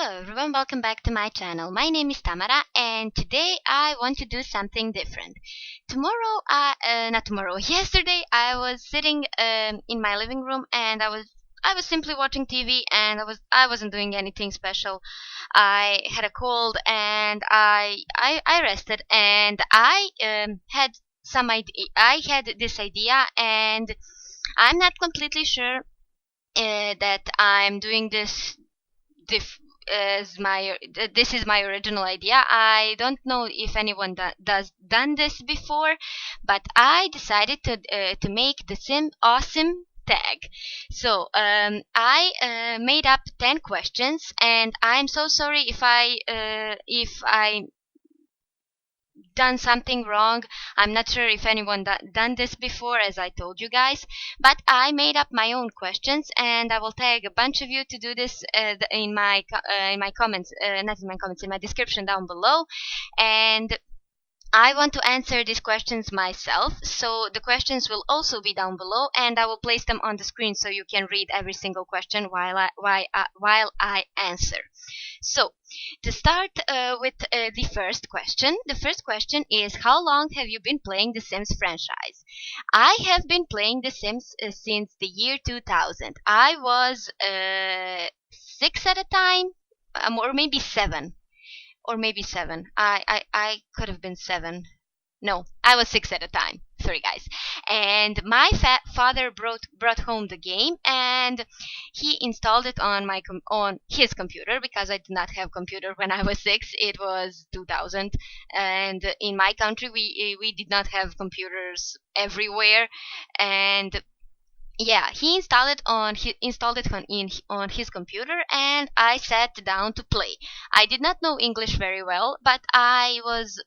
Hello everyone, welcome back to my channel. My name is Tamara and today I want to do something different. Not tomorrow, yesterday I was sitting in my living room and I was simply watching TV and I wasn't doing anything special. I had a cold and I rested and I had some idea. I had this idea and I'm not completely sure that I'm doing dif- as my this is my original idea. I don't know if anyone does done this before, but I decided to make the Sim AweSim tag. So I made up 10 questions, and I'm so sorry if I done something wrong. I'm not sure if anyone done this before, as I told you guys, but I made up my own questions, and I will tag a bunch of you to do this in my comments, not in my comments, in my description down below, and I want to answer these questions myself, so the questions will also be down below, and I will place them on the screen so you can read every single question while I answer. So, to start with the first question is, how long have you been playing the Sims franchise? I have been playing the Sims since the year 2000. I was 6 at a time, or maybe 7, or maybe 7. I could have been 7. No, I was 6 at a time. Sorry, guys. And my father brought home the game, and he installed it on his computer because I did not have computer when I was 6. It was 2000, and in my country we did not have computers everywhere, and yeah, he installed it on his computer, and I sat down to play. I did not know English very well, but I was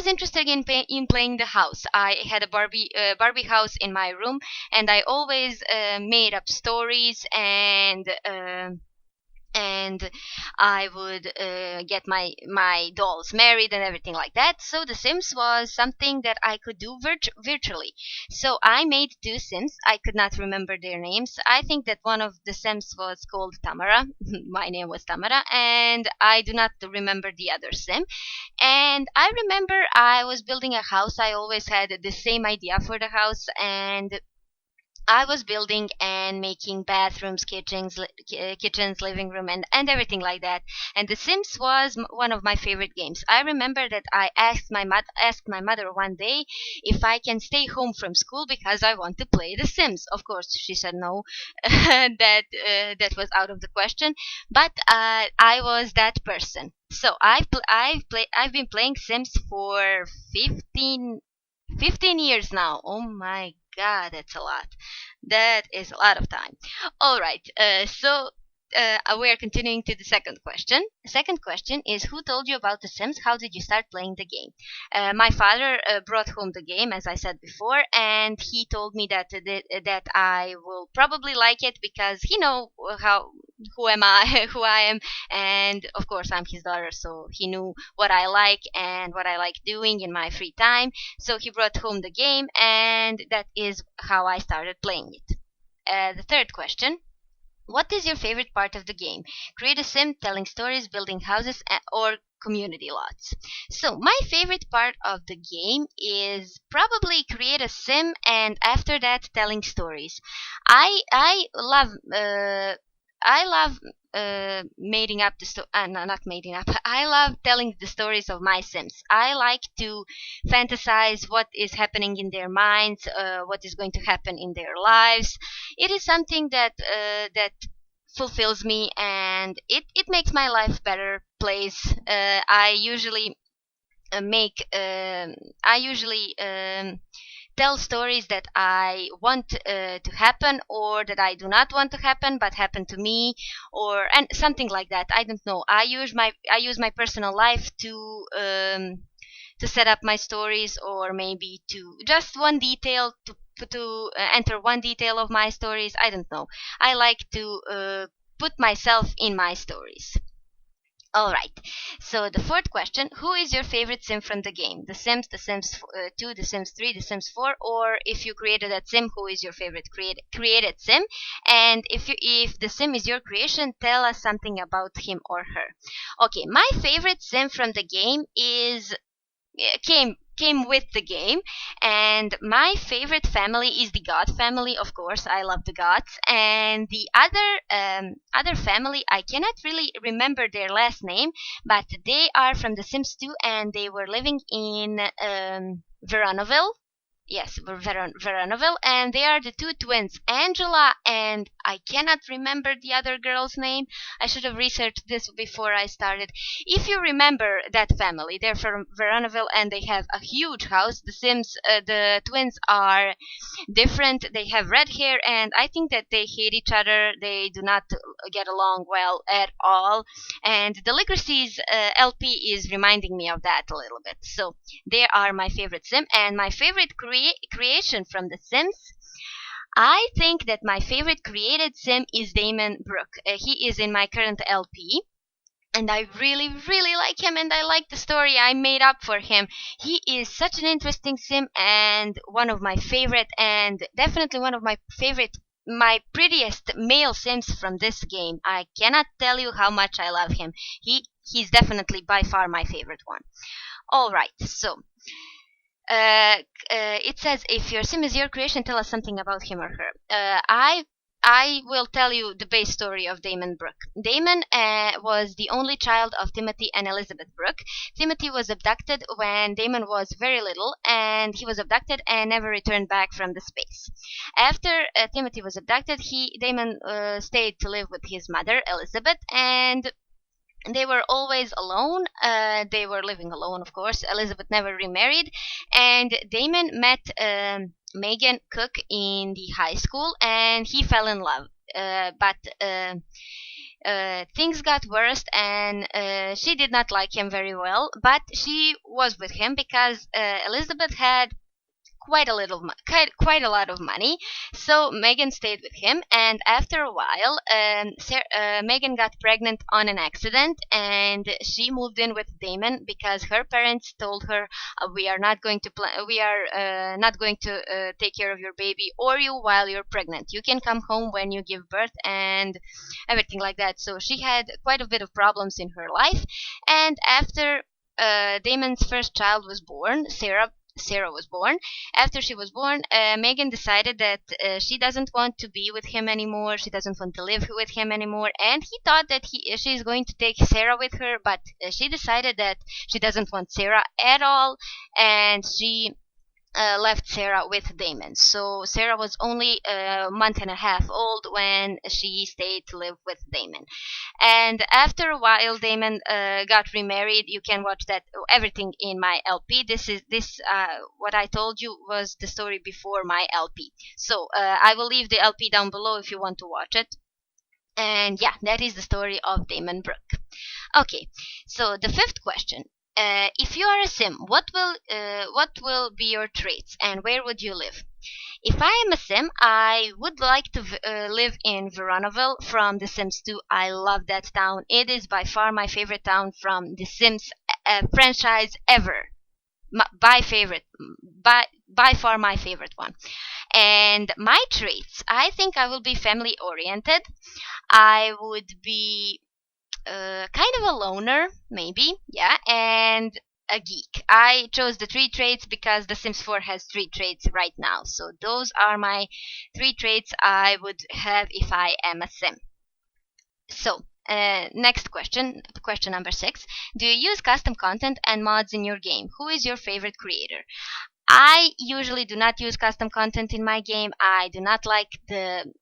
interested in playing the house. I had a Barbie house in my room, and I always made up stories, and I would get my dolls married and everything like that. So The Sims was something that I could do virtually. So I made 2 Sims. I could not remember their names. I think that one of the Sims was called Tamara. My name was Tamara, and I do not remember the other Sim. And I remember I was building a house. I always had the same idea for the house, and I was building and making bathrooms, kitchens, living room, and everything like that. And The Sims was one of my favorite games. I remember that I asked my mother one day if I can stay home from school because I want to play The Sims. Of course, she said no, that was out of the question. But I was that person. So I've been playing Sims for 15 years now. Oh my god, that's a lot. That is a lot of time. All right. We are continuing to the second question. The second question is, who told you about The Sims? How did you start playing the game? My father brought home the game, as I said before, and he told me that I will probably like it because he know how who am I, who I am, and of course I'm his daughter, so he knew what I like and what I like doing in my free time. So he brought home the game, and that is how I started playing it. The third question. What is your favorite part of the game? Create a sim, telling stories, building houses, or community lots. So my favorite part of the game is probably create a sim, and after that telling stories. I love making up no, not making up. I love telling the stories of my Sims. I like to fantasize what is happening in their minds, what is going to happen in their lives. It is something that fulfills me, and it makes my life better place. I usually tell stories that I want to happen, or that I do not want to happen but happen to me, or and something like that. I don't know. I use my personal life to set up my stories, or maybe to just one detail to enter one detail of my stories. I don't know. I like to put myself in my stories. All right. So the fourth question: who is your favorite sim from the game? The Sims, the Sims 2, the Sims 3, the Sims 4, or if you created that sim, who is your favorite created sim? And if the sim is your creation, tell us something about him or her. Okay, my favorite sim from the game is came with the game, and my favorite family is the god family. Of course, I love the gods. And the other family, I cannot really remember their last name, but they are from the Sims 2, and they were living in Veronoville. Yes, Veronoville, and they are the two twins, Angela, and I cannot remember the other girl's name. I should have researched this before I started. If you remember that family, they're from Veronoville, and they have a huge house. The twins are different. They have red hair, and I think that they hate each other. They do not get along well at all. And the Legacy's LP is reminding me of that a little bit. So they are my favorite sim, and my favorite creation from The Sims. I think that my favorite created sim is Damon Brook. He is in my current LP, and I really, really like him, and I like the story I made up for him. He is such an interesting sim, and one of my favorite, and definitely one of my favorite, my prettiest male sims from this game. I cannot tell you how much I love him. He's definitely by far my favorite one. All right, so uh, it says if your sim is your creation, tell us something about him or her. I will tell you the base story of Damon Brooke. Damon was the only child of Timothy and Elizabeth Brooke. Timothy was abducted when Damon was very little, and he was abducted and never returned back from the space. After Timothy was abducted, Damon stayed to live with his mother Elizabeth, and they were always alone. They were living alone, of course. Elizabeth never remarried, and Damon met Megan Cook in the high school, and he fell in love. But things got worse, and she did not like him very well. But she was with him because Elizabeth had quite a lot of money. So Megan stayed with him, and after a while, Megan got pregnant on an accident, and she moved in with Damon because her parents told her, "We are not going to not going to take care of your baby or you while you're pregnant. You can come home when you give birth," and everything like that. So she had quite a bit of problems in her life, and after Damon's first child was born, Sarah was born. After she was born, Megan decided that she doesn't want to be with him anymore. She doesn't want to live with him anymore. And he thought that she's going to take Sarah with her, but she decided that she doesn't want Sarah at all, and she left Sarah with Damon. So Sarah was only a month and a half old when she stayed to live with Damon. And after a while, Damon got remarried. You can watch that everything in my LP. This what I told you was the story before my LP. So I will leave the LP down below if you want to watch it. And yeah, that is the story of Damon Brooke. Okay, so the fifth question. If you are a sim, what will be your traits, and where would you live? If I am a sim, I would like to live in Veronoville from The Sims 2. I love that town. It is by far my favorite town from The Sims franchise ever. By favorite, by far my favorite one. And my traits, I think I will be family oriented. I would be kind of a loner, maybe, yeah, and a geek. I chose the three traits because The Sims 4 has three traits right now. So those are my three traits I would have if I am a sim. So, next question number 6. Do you use custom content and mods in your game? Who is your favorite creator? I usually do not use custom content in my game. I do not like the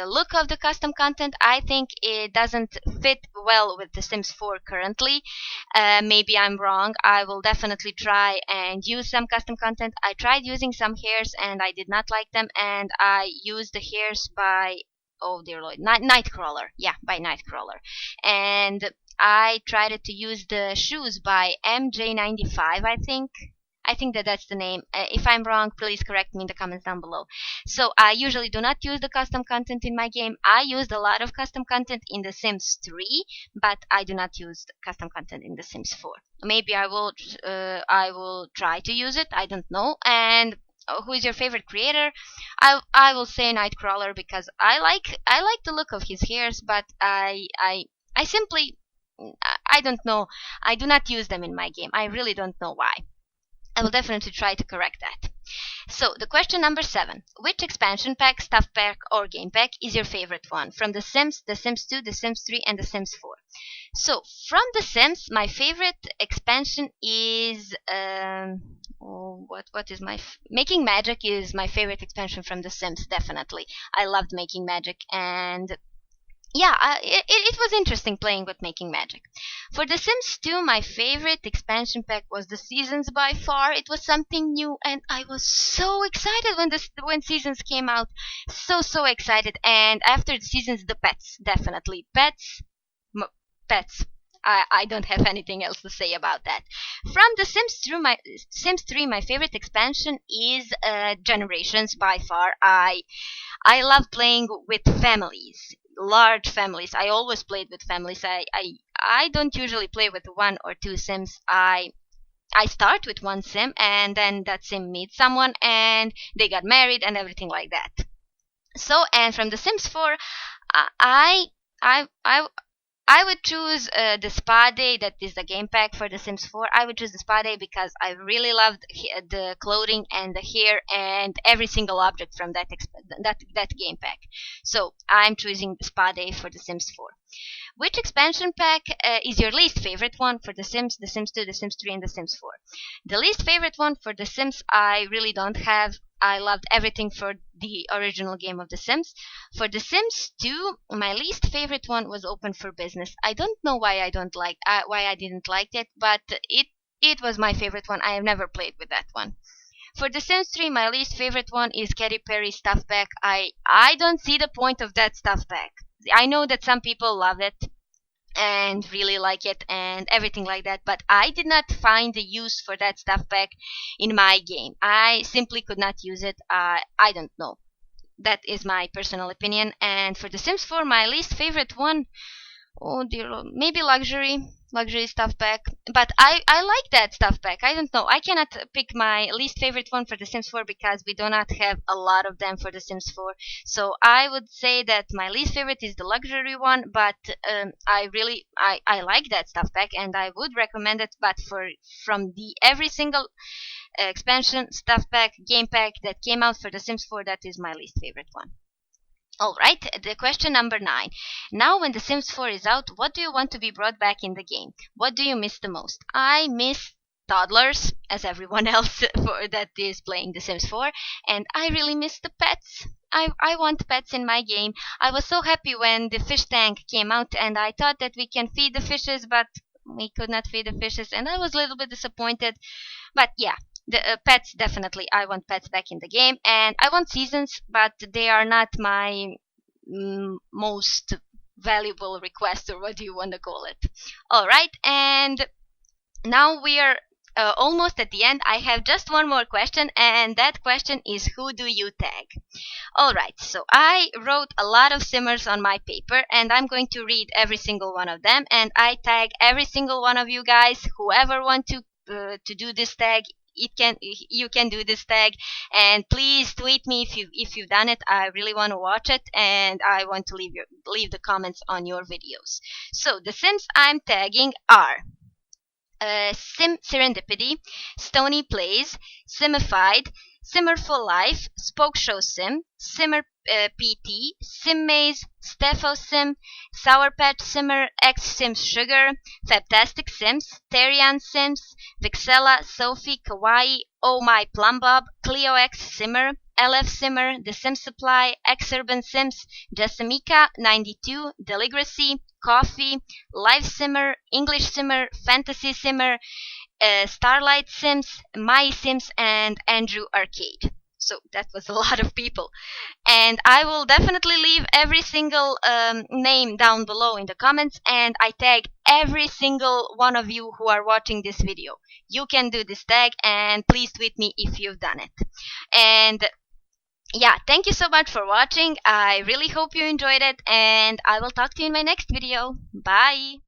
look of the custom content. I think it doesn't fit well with The Sims 4 currently. Maybe I'm wrong. I will definitely try and use some custom content. I tried using some hairs and I did not like them, and I used the hairs by, oh dear lord, Nightcrawler. Yeah, by Nightcrawler. And I tried to use the shoes by MJ95, I think. I think that that's the name. If I'm wrong, please correct me in the comments down below. So I usually do not use the custom content in my game. I used a lot of custom content in The Sims 3, but I do not use the custom content in The Sims 4. Maybe I will try to use it. I don't know. And who is your favorite creator? I will say Nightcrawler because I like the look of his hairs, but I simply I don't know. I do not use them in my game. I really don't know why. I will definitely try to correct that. So, the question number 7. Which expansion pack, stuff pack, or game pack is your favorite one? From The Sims, The Sims 2, The Sims 3, and The Sims 4. So, from The Sims, my favorite expansion is what is my Making Magic is my favorite expansion from The Sims. Definitely, I loved Making Magic, and yeah, it was interesting playing with Making Magic. For The Sims 2, my favorite expansion pack was the Seasons by far. It was something new, and I was so excited when Seasons came out. So excited. And after the Seasons, the pets, definitely pets. I don't have anything else to say about that. From the Sims 3, my favorite expansion is Generations by far. I love playing with families, large families. I always played with families. I don't usually play with one or two Sims. I start with one Sim, and then that Sim meets someone, and they got married, and everything like that. So, and from The Sims 4, I I I I would choose the Spa Day. That is the game pack for The Sims 4. I would choose the Spa Day because I really loved the clothing and the hair and every single object from that game pack. So I'm choosing the Spa Day for The Sims 4. Which expansion pack is your least favorite one for The Sims, The Sims 2, The Sims 3, and The Sims 4? The least favorite one for The Sims I really don't have. I loved everything for the original game of The Sims. For The Sims 2, my least favorite one was Open for Business. I don't know why why I didn't like it, but it was my favorite one. I have never played with that one. For The Sims 3, my least favorite one is Katy Perry stuff pack. I don't see the point of that stuff pack. I know that some people love it and really like it and everything like that, but I did not find the use for that stuff pack in my game. I simply could not use it. I don't know. That is my personal opinion. And for The Sims 4, my least favorite one, oh dear Lord, maybe luxury stuff pack. But I like that stuff pack. I don't know. I cannot pick my least favorite one for The Sims 4 because we do not have a lot of them for The Sims 4. So I would say that my least favorite is the luxury one. But I like that stuff pack and I would recommend it. But from the every single expansion, stuff pack, game pack that came out for The Sims 4, that is my least favorite one. Alright, the question number 9. Now, when The Sims 4 is out, what do you want to be brought back in the game? What do you miss the most? I miss toddlers, as everyone else that is playing The Sims 4, and I really miss the pets. I want pets in my game. I was so happy when the fish tank came out, and I thought that we can feed the fishes, but we could not feed the fishes, and I was a little bit disappointed. But yeah, the pets, definitely. I want pets back in the game, and I want seasons, but they are not my most valuable request, or what do you want to call it. All right, and now we are almost at the end. I have just one more question, and that question is, who do you tag? All right, so I wrote a lot of simmers on my paper, and I'm going to read every single one of them, and I tag every single one of you guys. Whoever want to do this tag, you can do this tag, and please tweet me if you've done it. I really want to watch it, and I want to leave the comments on your videos. So the Sims I'm tagging are Sim Serendipity, Stony Plays, Simified, Simmer for Life, Spoke Show Sim, Simmer PT, Sim Maze, Stefo Sim, Sour Patch Simmer, X Sims Sugar, Fantastic Sims, Terian Sims, Vixella, Sophie, Kawaii, Oh My Plum Bob, Cleo X Simmer, LF Simmer, The Sim Supply, X Urban Sims, Jessamika 92, Deligracy, Coffee, Live Simmer, English Simmer, Fantasy Simmer, Starlight Sims, My Sims, and Andrew Arcade. So that was a lot of people. And I will definitely leave every single name down below in the comments, and I tag every single one of you who are watching this video. You can do this tag, and please tweet me if you've done it. And yeah, thank you so much for watching. I really hope you enjoyed it, and I will talk to you in my next video. Bye!